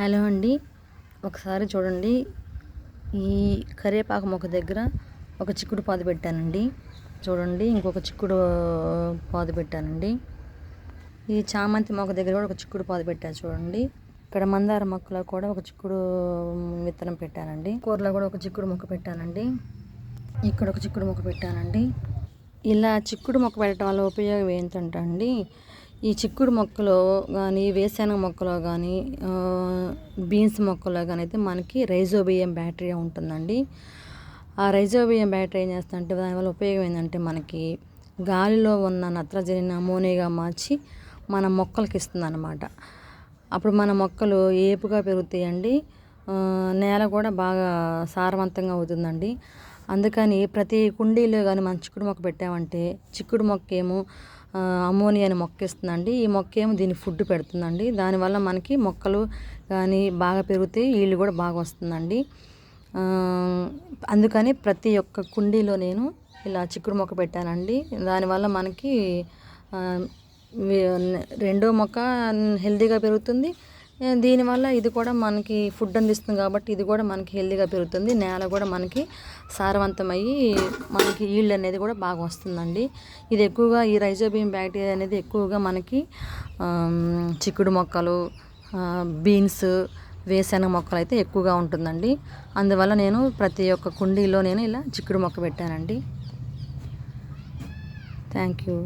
Hello అండి. ఒకసారి చూడండి, ఈ కరివేపాకు మొక్క దగ్గర ఒక చిక్కుడు పాదు పెట్టానండి. చూడండి, ఇంకొక చిక్కుడు పాదు పెట్టానండి. ఈ చామంతి మొక్క దగ్గర కూడా ఒక చిక్కుడు పాదు పెట్టాను చూడండి. ఇక్కడ మందార మొక్కలో కూడా ఒక చిక్కుడు విత్తనం పెట్టానండి. కూరలో కూడా ఒక చిక్కుడు మొక్క పెట్టానండి. ఇక్కడ ఒక చిక్కుడు మొక్క పెట్టానండి. ఇలా చిక్కుడు మొక్క పెట్టడం వల్ల ఉపయోగం ఏంటంటే అండి, ఈ చిక్కుడు మొక్కలో కానీ, వేరుశనగ మొక్కలో కానీ, బీన్స్ మొక్కలో కానీ అయితే మనకి రైజోబియం బ్యాక్టీరియా ఉంటుందండి. ఆ రైజోబియం బ్యాక్టీరియా ఏం చేస్తుందంటే, దానివల్ల ఉపయోగం ఏంటంటే మనకి గాలిలో ఉన్న నత్రజనిని అమోనియాగా మార్చి మన మొక్కలకి ఇస్తుంది అన్నమాట. అప్పుడు మన మొక్కలు ఏపుగా పెరుగుతాయండి. నేల కూడా బాగా సారవంతంగా అవుతుందండి. అందుకని ప్రతి కుండీలో కానీ మనం చిక్కుడు మొక్క పెట్టామంటే, చిక్కుడు మొక్క ఏమో అమోనియాని మొక్క ఇస్తుందండి. ఈ మొక్క ఏమో దీనికి ఫుడ్ పెడుతుందండి. దానివల్ల మనకి మొక్కలు కానీ బాగా పెరుగుతాయి, ఈళ్ళు కూడా బాగా వస్తుందండి. అందుకని ప్రతి ఒక్క కుండీలో నేను ఇలా చిక్కుడు మొక్క పెట్టానండి. దానివల్ల మనకి రెండో మొక్క హెల్తీగా పెరుగుతుంది. దీనివల్ల ఇది కూడా మనకి ఫుడ్ అందిస్తుంది కాబట్టి ఇది కూడా మనకి హెల్తీగా పెరుగుతుంది. నేల కూడా మనకి సారవంతమయ్యి మనకి ఈల్డ్ అనేది కూడా బాగా వస్తుందండి. ఇది ఎక్కువగా ఈ రైజోబియం బ్యాక్టీరియా అనేది ఎక్కువగా మనకి చిక్కుడు మొక్కలు, బీన్స్, వేరుశనగ మొక్కలు అయితే ఎక్కువగా ఉంటుందండి. అందువల్ల నేను ప్రతి ఒక్క కుండీలో నేను ఇలా చిక్కుడు మొక్క పెట్టానండి. Thank you.